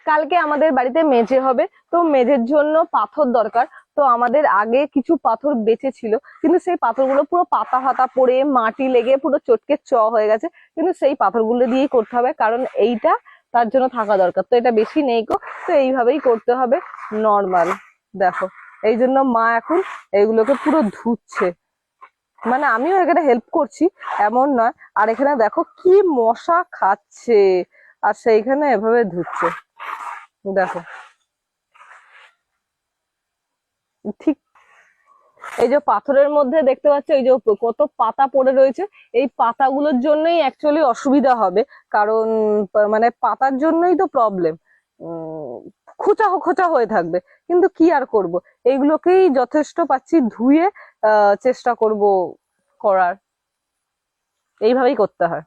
কালকে আমাদের বাড়িতে মেঝে হবে, তো মেঝের জন্য পাথর দরকার। তো আমাদের আগে কিছু পাথর বেঁচে ছিল, কিন্তু সেই পাথরগুলো পুরো পাতা ফাতা পড়ে মাটি লেগে পুরো চটকে হয়ে গেছে। কিন্তু সেই পাথরগুলো দিয়েই করতে হবে, কারণ এইটা তার জন্য থাকা দরকার। তো এটা বেশি নেই গো, তো এইভাবেই করতে হবে নর্মাল। দেখো, এই জন্য মা এখন এইগুলোকে পুরো ধুচ্ছে, মানে আমিও এখানে হেল্প করছি এমন নয়। আর এখানে দেখো কি মশা খাচ্ছে, আর সেইখানে এভাবে ধুচ্ছে। দেখো, ঠিক এই যে পাথরের মধ্যে দেখতে পাচ্ছ এই যে কত পাতা পড়ে রয়েছে, এই পাতাগুলোর জন্যই অ্যাকচুয়ালি অসুবিধা হবে। কারণ মানে পাতার জন্যই তো প্রবলেম, খোঁচা খোঁচা হয়ে থাকবে। কিন্তু কি আর করব, এইগুলোকেই যথেষ্ট পাচ্ছি ধুয়ে চেষ্টা করব করার, এইভাবেই করতে হয়।